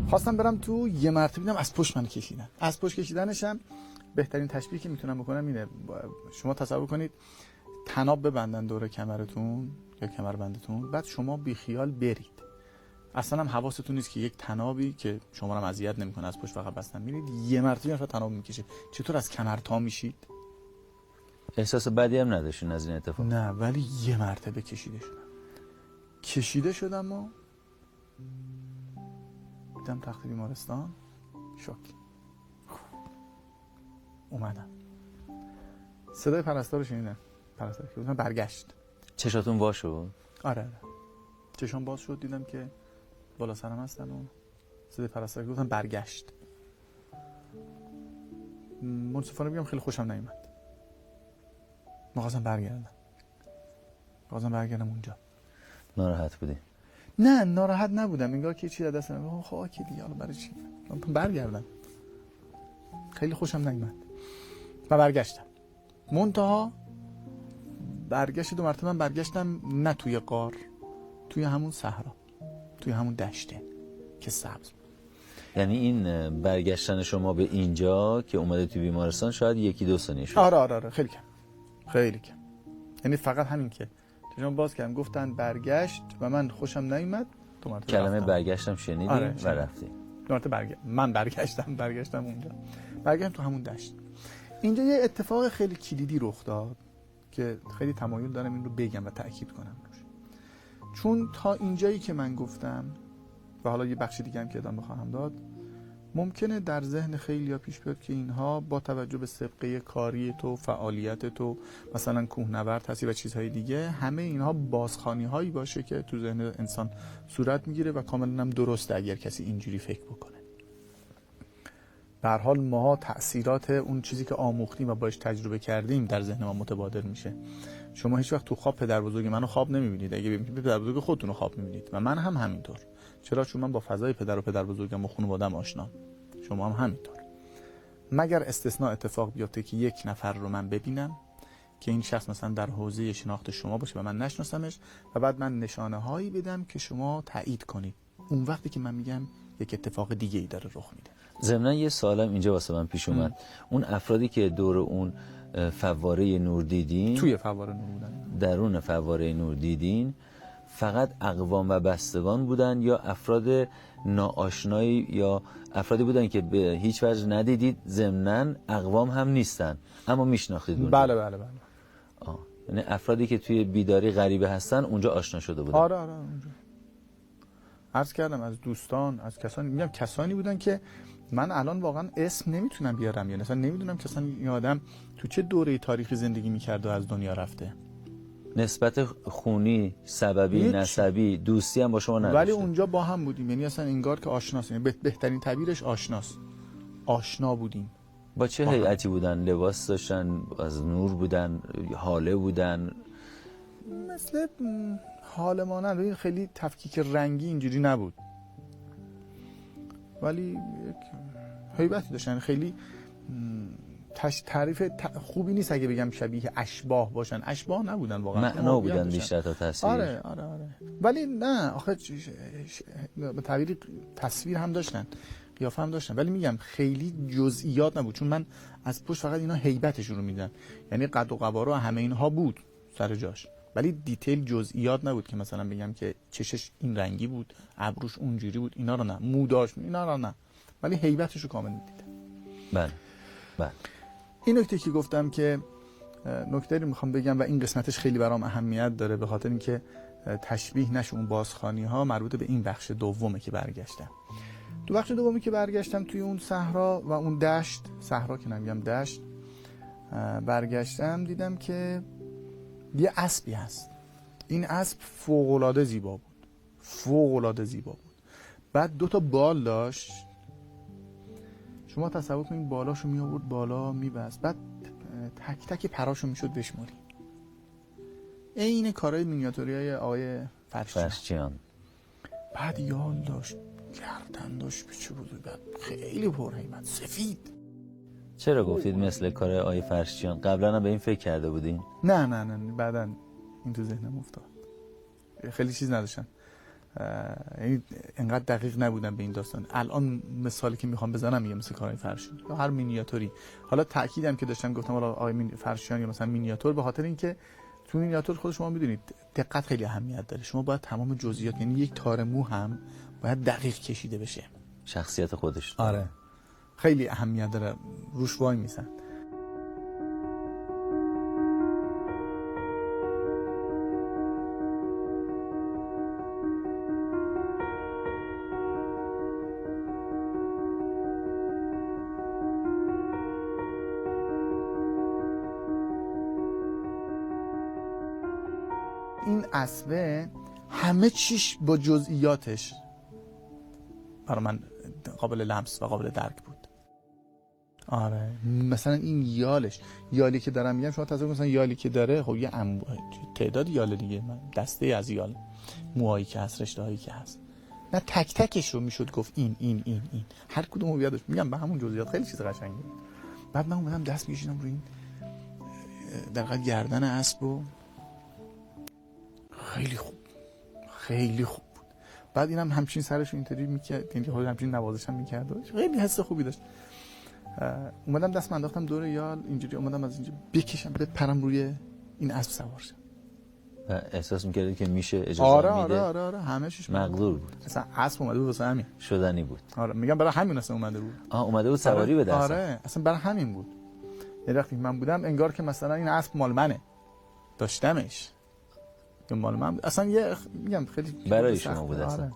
خواستم برم تو، یه مرتبه دیدم از پشت من کشیدن. از پشت کشیدنش هم بهترین تشبیه که میتونم بکنم اینه، شما تصور کنید طناب ببندن دور کمرتون یا کمربندتون، بعد شما بی خیال برید، اصلا هم حواستون نیست که یک طنابی که شما رو اذیت نمیکنه از پشت فقط بستن میرید، یه مرتبه مثلا طناب میکشه. چطور از کمر تا میشید؟ احساس بدی هم نداشتین از این اتفاق؟ نه، ولی یه مرتبه کشیده شدم و دیدم تخت بیمارستان. شوک. اومدم صدای پرستار رو شنیدم. پرستار که بودن برگشت. چشاتون وا شد؟ آره چشام باز شد، دیدم که بالا سرم هستن و صدای پرستار که گفتن برگشت. منصفانه بگم خیلی خوشم نیومد. می‌خواستم برگردم اونجا. ناراحت بودی؟ نه ناراحت نبودم، انگار که چیزی از دست من خاکی دیگه، حالا برای چی من برگردم. خیلی خوشم نیومد و برگشتم. منتها برگشت دو مرتبه من برگشتم نه توی غار، توی همون صحرا، توی همون دشته که سبز بود. یعنی این برگشتن شما به اینجا که اومده توی بیمارستان شاید 1-2 ثانیه شد؟ آره خیلی کم. یعنی فقط همین که چشم باز کردم گفتن برگشت و من خوشم نیومد. دو مرتبه کلمه رفتم. برگشتم شنیدی؟ آره، و رفتی؟ دو مرتبه من برگشتم اونجا، برگشتم تو همون دشت. اینجا یه اتفاق خیلی کلیدی رخ داد که خیلی تمایل دارم این رو بگم و تأکید کنم روش، چون تا اینجایی که من گفتم و حالا یه بخش دیگه هم که ادامه خواهم داد، ممکنه در ذهن خیلیا پیش بیاد که اینها با توجه به سابقه کاری تو، فعالیت تو، مثلا کوهنورد هستی و چیزهای دیگه، همه اینها بازخوانی هایی باشه که تو ذهن انسان صورت میگیره و کاملا هم درسته اگر کسی اینجوری فکر بکنه. به هر حال ما تأثیرات اون چیزی که آموختیم و باش تجربه کردیم در ذهن ما متبادر میشه. شما هیچ وقت تو خواب پدر بزرگ منو خواب نمیبینید، اگه ببینید پدر بزرگ خودتون رو خواب میبینید و من هم همینطور. چرا؟ چون من با فضای پدر و پدر بزرگم و خانواده‌ام آشنام. شما هم همینطور. مگر استثناء اتفاق بیفته که یک نفر رو من ببینم که این شخص مثلا در حوزه شناخت شما باشه و من نشناسمش و بعد من نشانه هایی بدم که شما تایید کنید، اون وقتی که من میگم یک اتفاق دیگه ای داره رخ میده. ضمن یه سوالم اینجا واسه من پیش اومد. اون افرادی که دور اون فواره نور دیدین، توی فواره نور بودن، درون فواره نور دیدین، فقط اقوام و بستگان بودن یا افراد ناآشنایی یا افرادی بودن که به هیچ وجه ندیدید، ضمناً اقوام هم نیستن اما میشناختید اونجا؟ بله. یعنی افرادی که توی بیداری غریبه هستن اونجا آشنا شده بودن؟ آره اونجا عرض کردم از دوستان، از کسانی، میگم کسانی بودن که من الان واقعا اسم نمیتونم بیارم، یعنی اصلا نمیدونم که اصلا این آدم تو چه دوره تاریخی زندگی میکرد و از دنیا رفته. نسبت خونی، سببی، نسبی، دوستی هم با شما نداشته؟ ولی اونجا با هم بودیم، یعنی اصلا انگار که آشناس، یعنی بهترین تعبیرش آشنا بودیم. با چه هیئتی بودن؟ لباس داشتن، از نور بودن، حاله بودن؟ مثل حال ما نه، خیلی تفکیک رنگی اینجوری نبود، ولی یک هیبتی داشتن. خیلی تعریف خوبی نیست اگه بگم شبیه اشباح باشن، اشباح نبودن واقعا، معنا بودن بیشتر تا تصویر. آره ولی نه آخه به تعبیر تصویر هم داشتن، قیافه هم داشتن، ولی میگم خیلی جزئیات نبود، چون من از پشت فقط اینا هیبتشون رو میدم، یعنی قد و قوارا همه اینها بود سر جاش، ولی دیتیل جزئیات نبود که مثلا بگم که چشش این رنگی بود، ابروش اونجوری بود، اینا رو نه، موداش اینا رو نه، ولی هیبتش رو کامل دیدم. بله. این نکته که گفتم که نکته رو میخوام بگم و این قسمتش خیلی برام اهمیت داره، به خاطر اینکه تشبیه نشه اون بازخوانی ها، مربوط به این بخش دومه که برگشتم. تو بخش دومی که برگشتم توی اون صحرا و اون دشت، صحرا که نمیگم دشت، برگشتم دیدم که یه اسبی هست. این اسب فوق‌العاده زیبا بود. بعد 2 بال داشت. شما تصور کنید بالاشو می آورد بالا میبست، بعد تک تک پراشو میشد بشماری. عین کارهای مینیاتوریای آقای فرشچیان. بعد یال داشت، گردن داشت، پیچ بود، بعد خیلی پرهیبت، سفید. چرا گفتید مثل کار آقای فرشچیان؟ قبلا هم به این فکر کرده بودین؟ نه بعدن این تو ذهنم افتاد. خیلی چیز نداشتن. یعنی انقدر دقیق نبودن به این داستان. الان مثالی که میخوام بزنم میگم مثل کارهای فرشین یا هر مینیاتوری. حالا تاکیدم که داشتم گفتم حالا آقای فرشین یا مثلا مینیاتور، به خاطر اینکه تو مینیاتور خود شما میدونید دقت خیلی اهمیت داره. شما باید تمام جزئیات، یعنی یک تار مو هم باید دقیق کشیده بشه. شخصیت خودش. آره خیلی اهمیت داره، روش وای میسن. این اسبه همه چیش با جزئیاتش برای من قابل لمس و قابل درک بود. آره مثلا این یالی که دارم میگم، شما تصور مثلا یالی که داره خب یه تعداد یال دیگه، من دسته از یال، موهایی که هست، رشته هایی که هست، نه تک تکش رو میشد گفت این هر کدومو بیادش. میگم به همون جزئیات خیلی چیز قشنگه. بعد من اومدم دست میکشیدم روی این در واقع گردن اسب و خیلی خوب بود. بعد اینم همچین سرش رو اینطوری میکرد، یعنی همچین نوازشم میکرد، خیلی حس خوبی داشت. اومدم دست من انداختم دور یال، اینجوری اومدم از اینجا بکشم بپرم روی این اسب سوار شم. احساس میکردی که میشه اجازه میده؟ آره همه چیش مقدور بود. اصلا اسب اومده بود واسه همین شدنی بود. آره میگم برای همین اصلا اومده بود. اومده بود سواری به دست. آره اصلا برای همین بود. یعنی وقتی من بودم انگار که مثلا این اسب مال منه، داشتمش که مال من اصلا یه میگم خیلی برای شما بود اصلا. آره.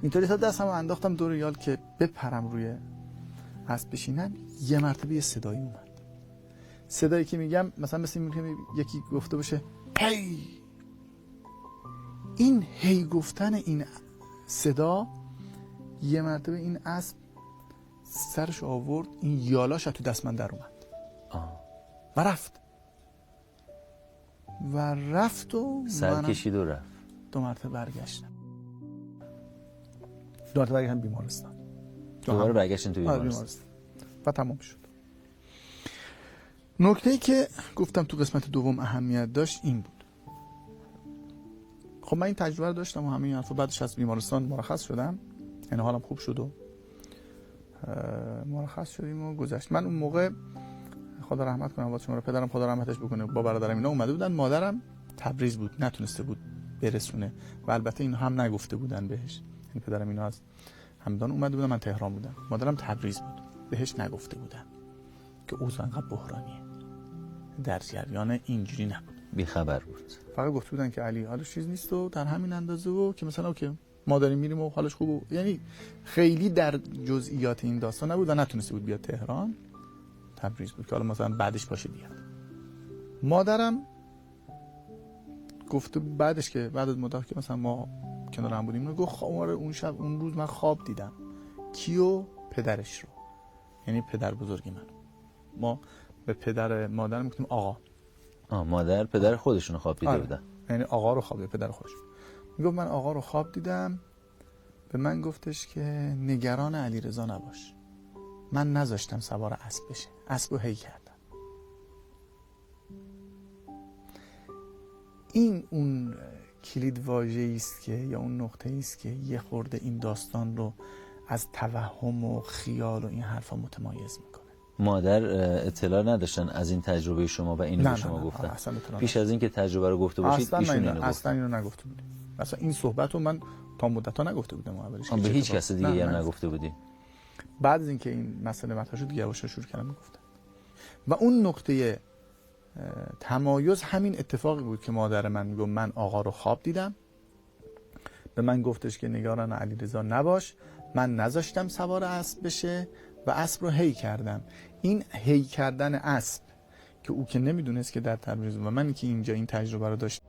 اینطوری تا دستمو انداختم دور یال که بپرم روی اسب بشینم، یه مرتبه یه صدایی اومد. صدایی که میگم مثلا مثل این که یکی گفته باشه هی. این هی گفتن این صدا یه مرتبه این اسب سرش آورد، این یالاش تو دست من در اومد و رفت و سر کشید و رفت. 2 مرتبه برگشتم. 2 مرتبه برگشتم بیمارستان. دوباره برگشتن تو بیمارستان و تمام شد. نکته‌ای که گفتم تو قسمت دوم اهمیت داشت این بود. خب من این تجربه رو داشتم و همه این حرفا. بعدش از بیمارستان مرخص شدم، یعنی حالم خوب شد و مرخص شدیم و گذشت. من اون موقع خدا رحمت کنه واسه شما، پدرم خدا رحمتش بکنه، با برادرم اینا اومده بودن. مادرم تبریز بود، نتونسته بود برسونه و البته اینو هم نگفته بودن بهش. یعنی پدرم اینا از همدان اومده بودن، من تهران بودم، مادرم تبریز بود، بهش نگفته بودن که اوضاع انقدر بحرانیه. در جریان اینجوری نبود، بی خبر بود. فقط گفته بودن که علی حالش چیز نیست و در همین اندازه و که مثلا اوکی ما داریم میریم و حالش خوبه. یعنی خیلی در جزئیات این داستان نبود و نتونسته بود بیاد تهران، تبریز بود که حالا مثلا بعدش باشه بیاد. مادرم گفته بعدش که بعد از مدت که مثلا ما کنار هم بودیم گفت اون شب اون روز من خواب دیدم. کیو؟ پدرش رو، یعنی پدر بزرگی من. ما به پدر مادر میگفتیم آقا. مادر پدر خودشون رو خواب دیده بودن. یعنی آقا رو خواب، پدر خودش. میگفت من آقا رو خواب دیدم، به من گفتش که نگران علیرضا نباش. من نذاشتم سوار اسب بشه، اسب رو هی کردم. این اون کلید واژه‌ای است که یا اون نقطه‌ای است که یه خورده این داستان رو از توهم و خیال و این حرفا متمایز میکنه. مادر اطلاع نداشتن از این تجربه شما و اینو به شما گفتن؟ پیش از این که تجربه رو گفته باشید ایشون اینو اصلا اینو نگفته بود. اصلا این صحبت رو من تا مدت‌ها نگفته بودم اولش. به هیچ کس دیگه هم نگفته بودی؟ بعد از اینکه این مسئله مطرح شد دیگه یواش شروع کردم میگفتم. و اون نقطه تمایز همین اتفاقی بود که مادر من میگه من آقا رو خواب دیدم، به من گفتش که نگران علیرضا نباش، من نذاشتم سوار اسب بشه و اسب رو هی کردم. این هی کردن اسب که او که نمیدونست که در تبریز و من که اینجا این تجربه رو داشت.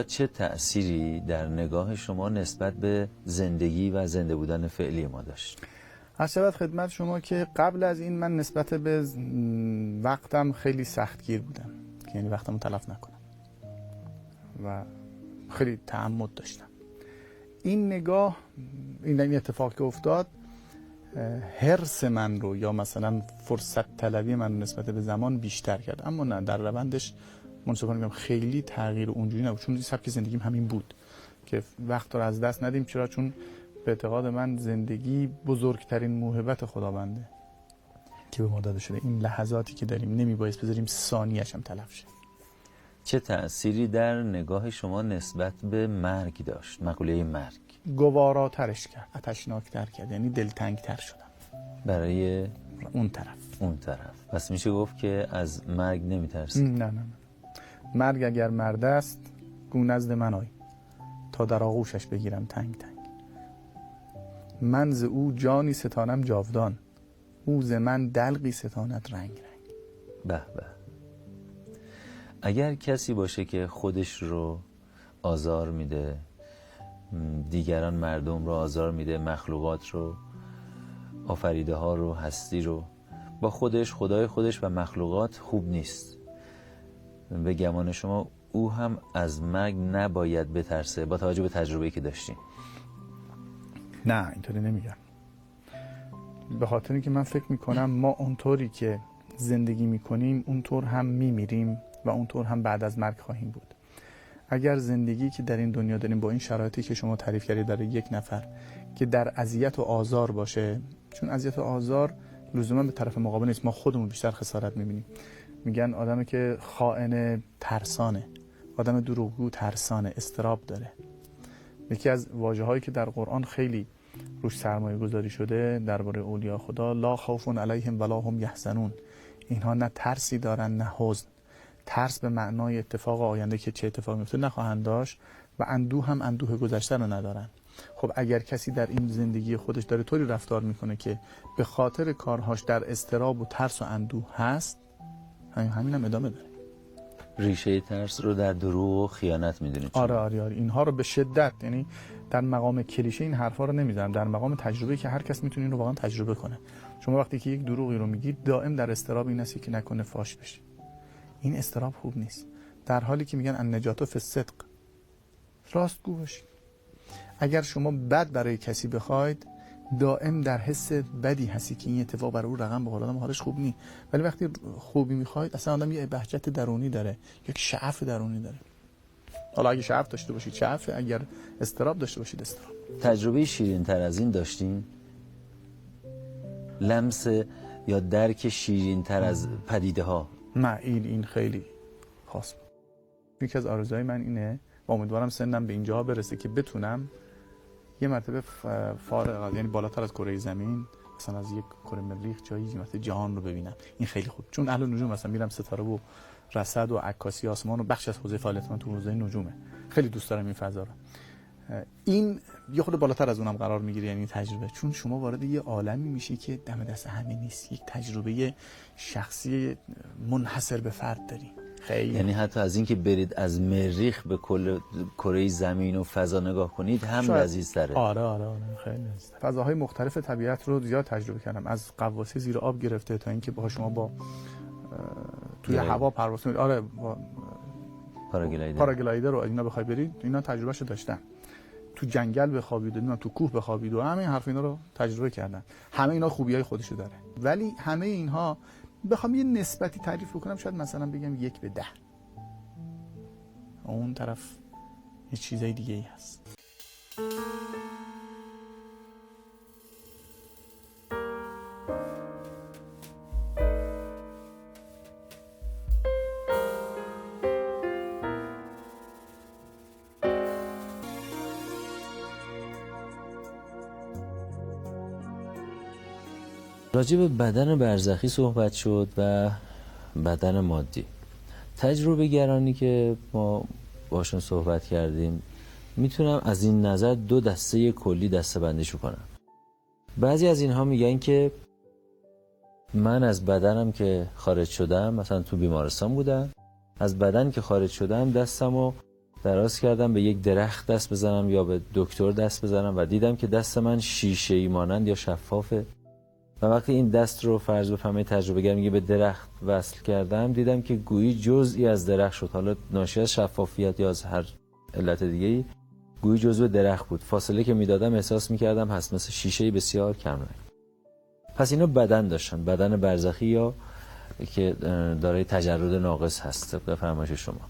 افتاد چه تأثیری در نگاه شما نسبت به زندگی و زنده بودن فعلی ما داشت؟ از شود خدمت شما که قبل از این من نسبت به وقتم خیلی سختگیر بودم، یعنی وقتمو تلف نکنم و خیلی تعمد داشتم. این نگاه، این اتفاق که افتاد، حرص من رو یا مثلا فرصت طلبی من نسبت به زمان بیشتر کرد، اما نه، در روندش منصفانه میگم خیلی تغییر اونجوری نبود، چون سبک زندگیم همین بود که وقت رو از دست ندیم. چرا؟ چون به اعتقاد من زندگی بزرگترین موهبت خداونده که به ما داده شده. این لحظاتی که داریم نمیبایست بذاریم ثانیه‌اش هم تلف شه. چه تأثیری در نگاه شما نسبت به مرگ داشت؟ مقوله مرگ گواراترش کرد، آتشناکتر کرد، یعنی دلتنگتر شدم برای اون طرف. پس میشه گفت که از مرگ نمیترسی؟ نه. مرگ اگر مرد است گو نزد من آی، تا در آغوشش بگیرم تنگ تنگ. من ز او جانی ستانم جاودان، او ز من دلقی ستاند رنگ رنگ. به به. اگر کسی باشه که خودش رو آزار میده، دیگران، مردم رو آزار میده، مخلوقات رو، آفریده ها رو، هستی رو، با خودش، خدای خودش و مخلوقات خوب نیست، به گمان شما او هم از مرگ نباید بترسه با توجه به تجربه‌ای که داشتیم؟ نه، اینطوری نمیگم. به خاطر اینکه من فکر میکنم ما اونطوری که زندگی میکنیم اونطور هم میمیریم و اونطور هم بعد از مرگ خواهیم بود. اگر زندگی که در این دنیا داریم با این شرایطی که شما تعریف کردید برای یک نفر که در اذیت و آزار باشه، چون اذیت و آزار لزوما به طرف مقابل نیست، ما خودمون بیشتر خسارت میبینیم. میگن آدمی که خائن ترسانه، آدم دروغگو ترسانه، اضطراب داره. یکی از واژه‌هایی که در قرآن خیلی روش سرمایه گذاری شده درباره اولیاء خدا، لا خوف علیهم ولا هم یحزنون، اینها نه ترسی دارن نه حزن. ترس به معنای اتفاق آینده که چه اتفاقی میفته نخواهند داشت و اندوه هم اندوه گذشته رو ندارن. خب اگر کسی در این زندگی خودش داره طوری رفتار میکنه که به خاطر کارهاش در اضطراب و ترس و اندوه هست، همین هم ادامه داره. ریشه ترس رو در دروغ و خیانت میدونید؟ آره اینها رو به شدت، یعنی در مقام کلیشه این حرفا رو نمیزنم، در مقام تجربه که هر کس میتونه این رو واقعا تجربه کنه. شما وقتی که یک دروغی رو میگید دائم در اضطراب این هستی که نکنه فاش بشه. این اضطراب خوب نیست، در حالی که میگن النجات فی الصدق، راستگو باشید. اگر شما بد برای کسی بخواید دائم در حس بدی هستی که این اتفاق برای او رقم بخوره، آدم حالش خوب نیست. ولی وقتی خوبی میخواید اصلا آدم یه بهجت درونی داره، یک شعف درونی داره. حالا اگه شعف داشته باشید شعف، اگر اضطراب داشته باشید اضطراب. تجربه شیرین تر از این داشتین؟ لمس یا درک شیرین تر از پدیده ها؟ نه، این خیلی خاص بود. یکی از آرزوهای من اینه و امیدوارم سنم به اینجا برسه که بتونم یه مرتبه فارغ از، یعنی بالاتر از کره زمین، مثلا از یک کره مریخ جایی مثلا جهان رو ببینم. این خیلی خوب، چون اهل نجوم مثلا میرم ستاره و رصد و عکاسی آسمان و بخش از حوزه فعالیت من تو حوزه نجومه. خیلی دوست دارم این فضا رو. این یه خورده بالاتر از اونم قرار میگیره، یعنی تجربه، چون شما وارد یه عالمی میشی که دم دست همه نیست، یک تجربه شخصی منحصر به فرد داری. خیلی، یعنی حتی از این که برید از مریخ به کل کره زمین و فضا نگاه کنید هم لذیذتره. آره خیلی لذیذه. فضاهای مختلف طبیعت رو زیاد تجربه کردم، از غواصی زیر آب گرفته تا اینکه با شما با توی هوا پرواز کنید. آره، با پاراگلایدر رو اینا بخوای برید، اینا تجربهشو داشتن. تو جنگل بخوابید، نمیدونم تو کوه بخوابید و همه این حرف اینا رو تجربه کردن. همه اینا خوبیای خودشو داره، ولی همه اینها بخوام یه نسبتی تعریف بکنم شاید مثلا بگم 1 به 10. اون طرف یه چیزای دیگه ای هست. راجع به بدن برزخی صحبت شد و بدن مادی. تجربه گرانی که ما باشون صحبت کردیم، میتونم از این نظر 2 دسته کلی دسته‌بندیشو کنم. بعضی از اینها میگن که من از بدنم که خارج شدم، مثلا تو بیمارستان بودم، از بدن که خارج شدم دستمو دراز کردم به یک درخت دست بزنم یا به دکتر دست بزنم و دیدم که دست من شیشه‌ای مانند یا شفافه و وقتی این دست رو فرض بفرمایید تجربه گر میگه به درخت وصل کردم، دیدم که گویی جزئی از درخت شد، حالا ناشی از شفافیت یا از هر علت دیگه‌ای، گویی جزء درخت بود. فاصله که میدادم احساس میکردم هست مثل شیشه‌ای بسیار کم رنگ. پس اینا بدن داشتن، بدن برزخی یا که دارای تجرد ناقص هست طبق فرمایش شما.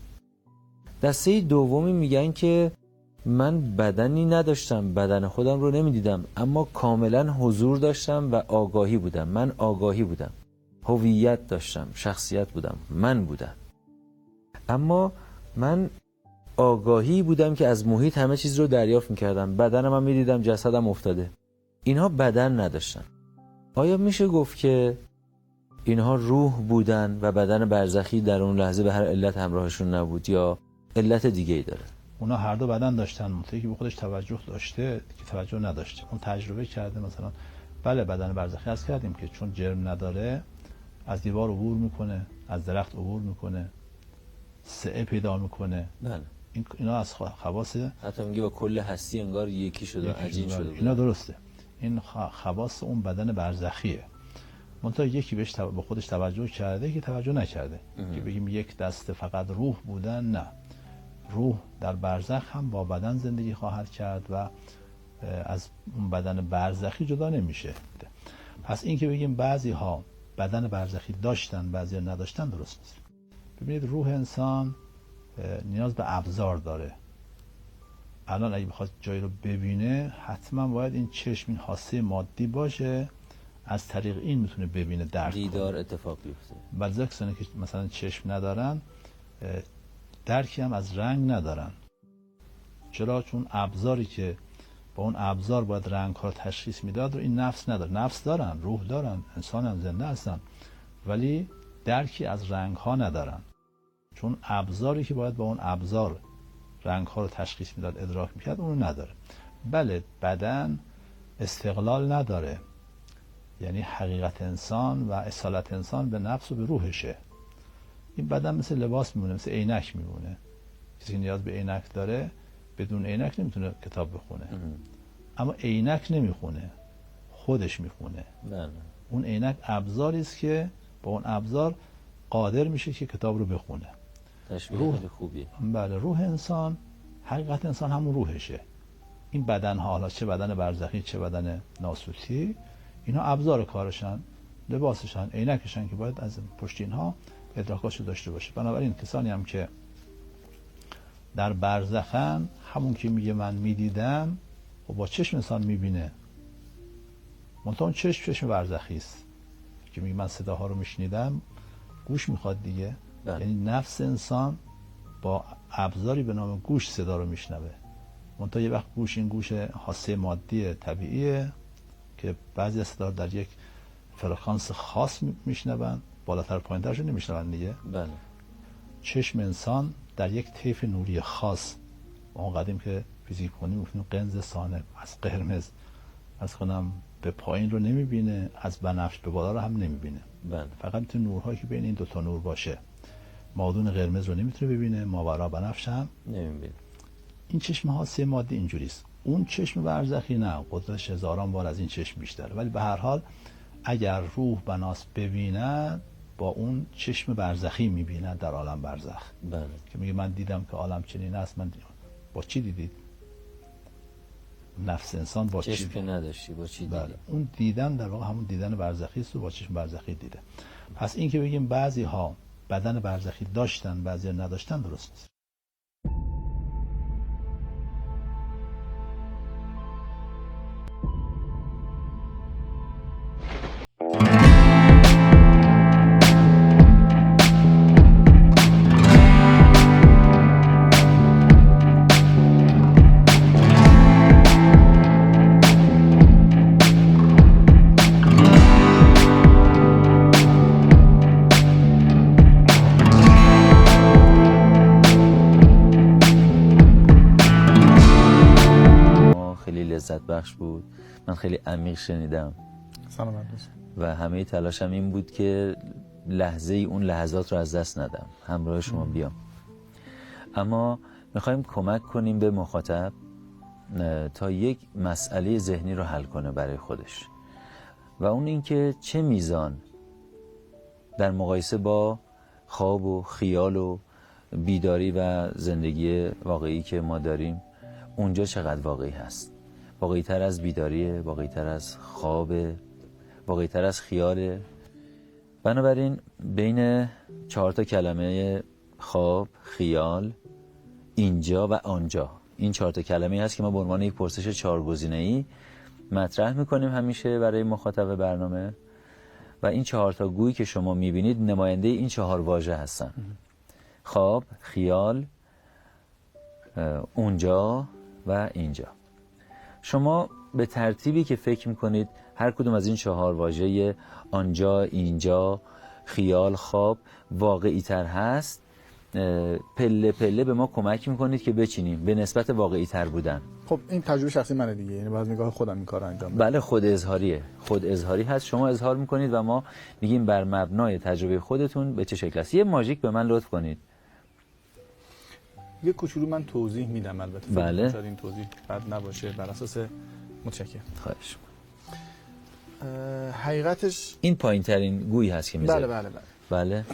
دسته دومی میگن که من بدنی نداشتم، بدن خودم رو نمیدیدم، اما کاملا حضور داشتم و آگاهی بودم. من آگاهی بودم، هویت داشتم، شخصیت بودم، من بودم. اما من آگاهی بودم که از محیط همه چیز رو دریافت میکردم، بدنم هم میدیدم، جسدم افتاده. اینها بدن نداشتن. آیا میشه گفت که اینها روح بودن و بدن برزخی در اون لحظه به هر علت همراهشون نبود یا علت دیگه ای داره؟ اونا هر دو بدن داشتن، منطقی که به خودش توجه داشته که توجه نداشته. اون تجربه کرده، مثلا بله بدن برزخی هست کردیم که چون جرم نداره از دیوار عبور میکنه، از درخت عبور میکنه، سعه پیدا میکنه. بله. اینا از خواص، حتی میگه با کل هستی انگار یکی شده، عجین شده. اینا درسته. این خواص اون بدن برزخیه. منتها یکی بهش به خودش توجه کرده که توجه نکرده. که بگیم یک دسته فقط روح بودن، نه. روح در برزخ هم با بدن زندگی خواهد کرد و از اون بدن برزخی جدا نمیشه. پس این که بگیم بعضی ها بدن برزخی داشتن بعضی ها نداشتن درست نیست. ببینید روح انسان نیاز به ابزار داره. الان اگه بخواد جایی رو ببینه حتما باید این چشم، این حاسه مادی باشه، از طریق این میتونه ببینه، درک کنه، دیدار اتفاق بیفته. بلکه کسانی که مثلا چشم ندارن درکی هم از رنگ ندارن. چرا؟ چون ابزاری که با اون ابزار باید رنگ ها رو تشخیص میداد رو این نفس نداره. نفس دارن، روح دارن، انسان هم زنده هستن، ولی درکی از رنگ ها ندارن. چون ابزاری که باید با اون ابزار رنگ ها رو تشخیص میداد، ادراک میکرد، اونو نداره. بله بدن استقلال نداره، یعنی حقیقت انسان و اصالت انسان به نفس و به روحشه. این بدن مثل لباس میمونه، مثل عینک میمونه. کسی نیاز به عینک داره، بدون عینک نمیتونه کتاب بخونه. اما عینک نمیخونه، خودش میخونه. بله. اون عینک ابزاری است که با اون ابزار قادر میشه که کتاب رو بخونه. تشبیه خیلی خوبیه. بله. روح انسان، حقیقت انسان همون روحشه. این بدن ها، حالا چه بدن برزخی چه بدن ناسوتی، اینا ابزار کارشن، لباسشن، عینکشن که باید از پشت اینها ادراکاشو داشته باشه. بنابراین کسانی هم که در برزخن، همون که میگه من میدیدم و با چشم انسان میبینه، منتها اون چشم برزخی است که میگه من صداها رو میشنیدم، گوش میخواد دیگه. یعنی نفس انسان با ابزاری به نام گوش صدا رو میشنوه. منتها یه وقت گوش، این گوش حاسه مادی طبیعیه که بعضی از صدا در یک فرکانس خاص میشنون، بالاتر پایینترش رو نمیشنون دیگه. بله. چشم انسان در یک طیف نوری خاص، اون قدیم که فیزیک کنیم میگفتیم قنز ثانب، از قرمز از کنم به پایین رو نمیبینه، از بنفش به بالا رو هم نمیبینه. بله. فقط میتونه نورهایی که بین این دو تا نور باشه. مادون قرمز رو نمیتونه ببینه، ماورا بنفش هم نمیبینه. این چشم حاسه مادی اینجوریست. اون چشم برزخی نه، قدرتش هزاران بار از این چشم بیشتره. ولی به هر حال اگر روح بناس ببیند، با اون چشم برزخی میبیند در عالم برزخ. بله. که میگه من دیدم که عالم چنین است. من با چی دیدید؟ نفس انسان با چشم که نداشتی، با چی دیدی؟ بله. اون دیدن در واقع همون دیدن برزخی است و با چشم برزخی دیده. پس این که بگیم بعضی ها بدن برزخی داشتن بعضی ها نداشتن درست نیست. لذت بخش بود. من خیلی عمیق شنیدم و همه تلاشم این بود که لحظه ای اون لحظات رو از دست ندم، همراه شما بیام. اما میخوایم کمک کنیم به مخاطب تا یک مسئله ذهنی رو حل کنه برای خودش و اون اینکه چه میزان در مقایسه با خواب و خیال و بیداری و زندگی واقعی که ما داریم اونجا چقدر واقعی هست. واقعی تر از بیداریه، واقعی تر از خوابه، واقعی تر از خیاله. بنابراین بین 4 کلمه خواب، خیال، اینجا و آنجا، این 4 کلمه هست که ما به عنوان یک پرسش 4 گزینه‌ای مطرح میکنیم همیشه برای مخاطب برنامه و این 4 گویی که شما میبینید نماینده این 4 واژه هستن: خواب، خیال، اونجا و اینجا. شما به ترتیبی که فکر میکنید هر کدوم از این 4 واژه آنجا، اینجا، خیال، خواب واقعی تر هست، پله پله به ما کمک میکنید که بچینیم به نسبت واقعی تر بودن. خب این تجربه شخصی منه دیگه، یعنی باز نگاه خودم این کارو انجام بدم. بله، خود اظهاریه، خود اظهاری هست. شما اظهار میکنید و ما میگیم بر مبنای تجربه خودتون به چه شکل است. یه ماژیک به من لطف کنید. یه کوچولو من توضیح میدم، البته بله. شاید این توضیح بد نباشه بر اساس متشکرم. خواهش. حقیقتش این پایین ترین گویی هست که میذارید. بله. بله.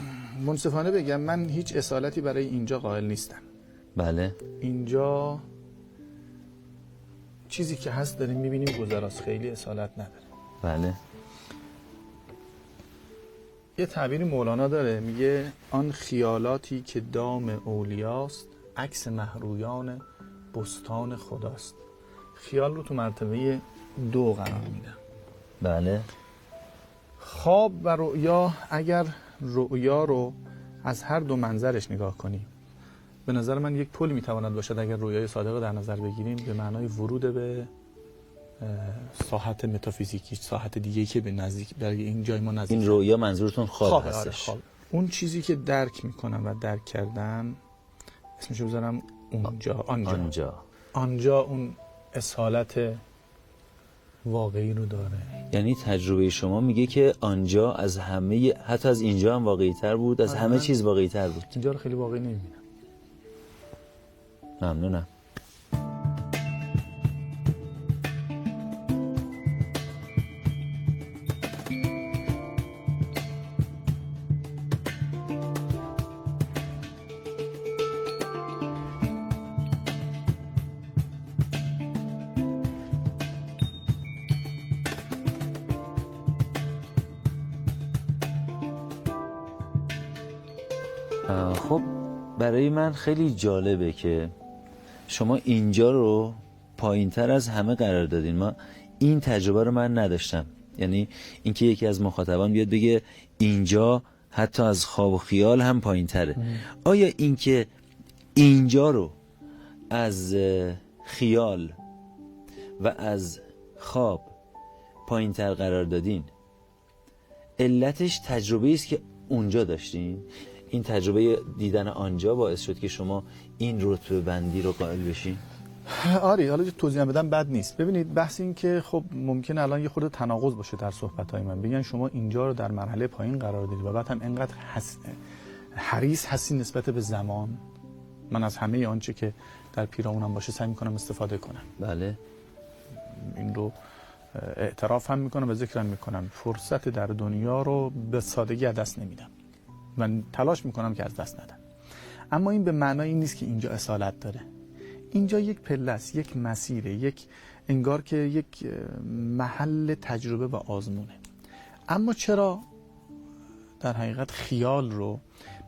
منصفانه بگم من هیچ اصالتی برای اینجا قائل نیستم. بله. اینجا چیزی که هست داریم میبینیم گذراست، خیلی اصالت نداره. بله. یه تعبیری مولانا داره، میگه آن خیالاتی که دام اولیاست، عکس مهرویان بستان خداست. خیال رو تو مرتبه 2 قرار میدم. بله. خواب و رؤیا، اگر رؤیا رو از هر 2 منظرش نگاه کنیم، به نظر من یک پل میتواند باشد اگر رؤیای صادق در نظر بگیریم، به معنای ورود به ساحت متافیزیکی، ساحت دیگه‌ای که به نزدیک برای این جای ما نزدیک. این رؤیا منظورتون خواب هستش؟ آره، خواب. اون چیزی که درک میکنم و درک کردم اسمشو بذارم آنجا اون اصالت واقعی رو داره. یعنی تجربه شما میگه که آنجا از همه، حتی از اینجا هم واقعی تر بود، از همه چیز واقعی تر بود. اینجا رو خیلی واقعی نمیبینم. ممنونم. خب برای من خیلی جالبه که شما اینجا رو پایین تر از همه قرار دادین. ما این تجربه رو من نداشتم. یعنی اینکه یکی از مخاطبان بیاد بگه اینجا حتی از خواب و خیال هم پایین تره. آیا اینکه اینجا رو از خیال و از خواب پایین تر قرار دادین علتش تجربه است که اونجا داشتین؟ این تجربه دیدن آنجا باعث شد که شما این رتبه بندی رو قائل بشین؟ آره، حالا توضیح بدم بد نیست. ببینید بحث این که خب ممکنه الان یه خورده تناقض باشه در صحبت‌های من، بگن شما اینجا رو در مرحله پایین قرار دادید و بعد هم اینقدر حریص هستین نسبت به زمان. من از همه آنچه که در پیرامونم باشه سعی می‌کنم استفاده کنم. بله. این رو اعتراف هم می‌کنم و ذکر هم می‌کنم. فرصت در دنیا رو به سادگی از دست نمیدم. من تلاش می‌کنم که از دست ندم. اما این به معنای این نیست که اینجا اصالت داره. اینجا یک پله است، یک مسیره، یک انگار که یک محل تجربه و آزمونه. اما چرا در حقیقت خیال رو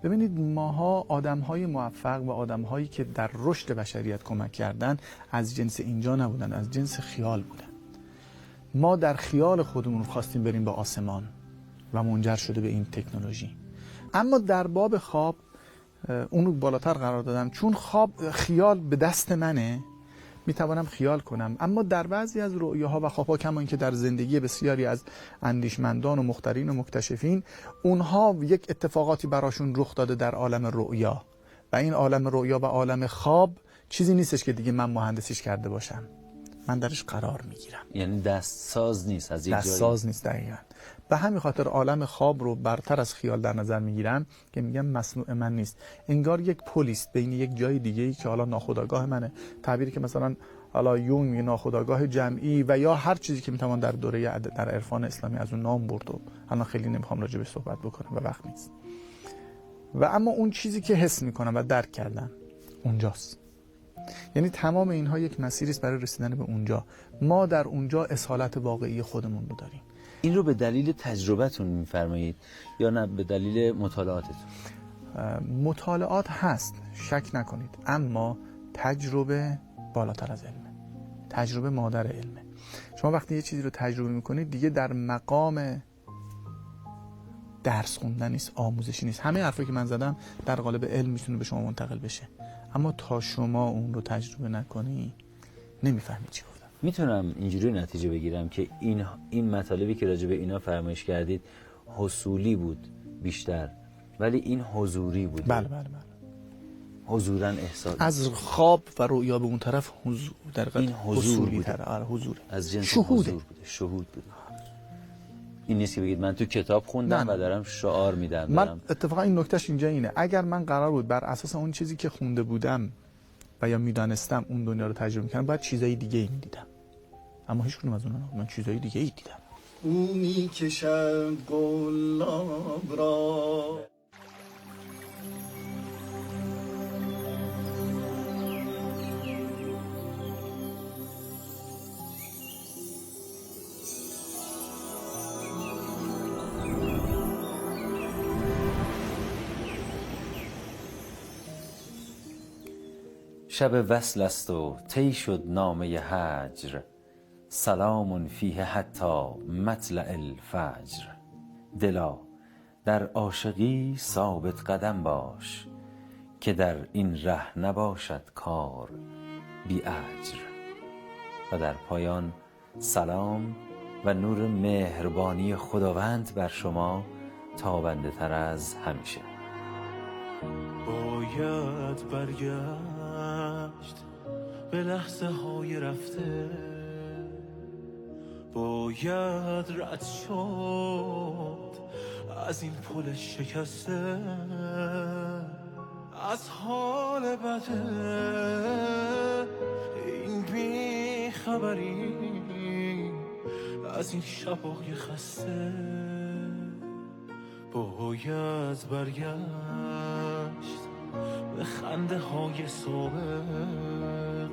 ببینید، ماها آدم‌های موفق و آدم‌هایی که در رشد بشریت کمک کردن از جنس اینجا نبودن، از جنس خیال بودن. ما در خیال خودمون خواستیم بریم به آسمان و منجر شده به این تکنولوژی. اما در باب خواب اونو بالاتر قرار دادم، چون خواب خیال به دست منه، میتوانم خیال کنم. اما در بعضی از رؤیاها و خوابها، کما اینکه در زندگی بسیاری از اندیشمندان و مخترین و مکتشفین، اونها یک اتفاقاتی براشون رخ داده در عالم رؤیا و این عالم رؤیا و عالم خواب چیزی نیستش که دیگه من مهندسیش کرده باشم من درش قرار میگیرم. یعنی دستساز نیست از یک جایی. دستساز نیست دقیقاً. به همین خاطر عالم خواب رو برتر از خیال در نظر میگیرم که میگم مصنوع من نیست. انگار یک پلیست بین یک جای دیگه‌ای که حالا ناخودآگاه منه، تعبیری که مثلا حالا یونگ میگه ناخودآگاه جمعی و یا هر چیزی که میتوان در دوره در عرفان اسلامی از اون نام برد و الان خیلی نمیخوام راجع به صحبت بکنم و وقت نیست. و اما اون چیزی که حس میکنم و درک کردم اونجاست. یعنی تمام اینها یک مسیری است برای رسیدن به اونجا. ما در اونجا اصالت واقعی خودمون رو داریم. این رو به دلیل تجربتون میفرمایید یا نه به دلیل مطالعاتتون؟ مطالعات هست، شک نکنید، اما تجربه بالاتر از علمه. تجربه مادر علمه. شما وقتی یه چیزی رو تجربه میکنید دیگه در مقام درس خوندن نیست، آموزشی نیست. همه حرفایی که من زدم در قالب علم میتونه به شما منتقل بشه، اما تا شما اون رو تجربه نکنی نمیفهمی چی گفتم. میتونم اینجوری نتیجه بگیرم که این مطالبی که راجع به اینا فرمایش کردید حصولی بود بیشتر، ولی این حضوری بود. بله بله بله. حضوراً احساس از خواب و رؤیا به اون طرف حضور، در این حضور بود. آره حضور. از جنس شهوده. حضور بوده، شهود بوده. این نیست که بگید من تو کتاب خوندم و دارم شعار میدم. من اتفاقا این نکتهش اینجا اینه، اگر من قرار بود بر اساس اون چیزی که خونده بودم و یا میدانستم اون دنیا رو تجربه میکنم، باید چیزای دیگه ای میدیدم، اما هیچ کدوم از اونها من چیزای دیگه ای دیدم. او میکشد گلاب را شب وصل است و طی شد نامه هجر، سلام فیه حتی مطلع الفجر. دلا در عاشقی ثابت قدم باش، که در این ره نباشد کار بی اجر. و در پایان سلام و نور مهربانی خداوند بر شما تابنده تر از همیشه. باید برگشت به لحظه های رفته، باید رد شد از این پل شکسته، از حال بده این بیخبری، از این شبای خسته. باید برگشت به خنده های سابق،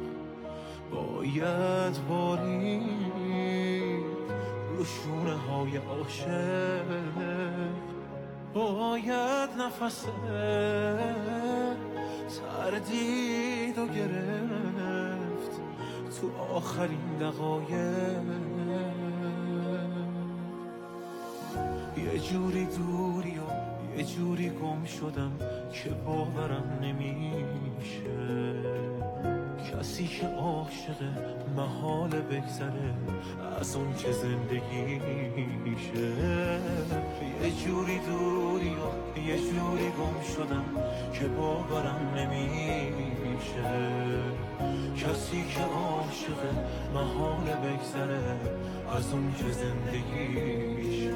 باید بارید رو شونه های عاشق، باید نفس تردید و گرفت تو آخرین دقایق. یه جوری دوری و یه جوری گم شدم که باورم نمیشه، کسی که عاشقه محال بگذره از اون که زندگی میشه. یه جوری دوری و یه جوری گم شدم که باورم نمیشه، کسی که عاشقه محال بگذره از اون که زندگی میشه.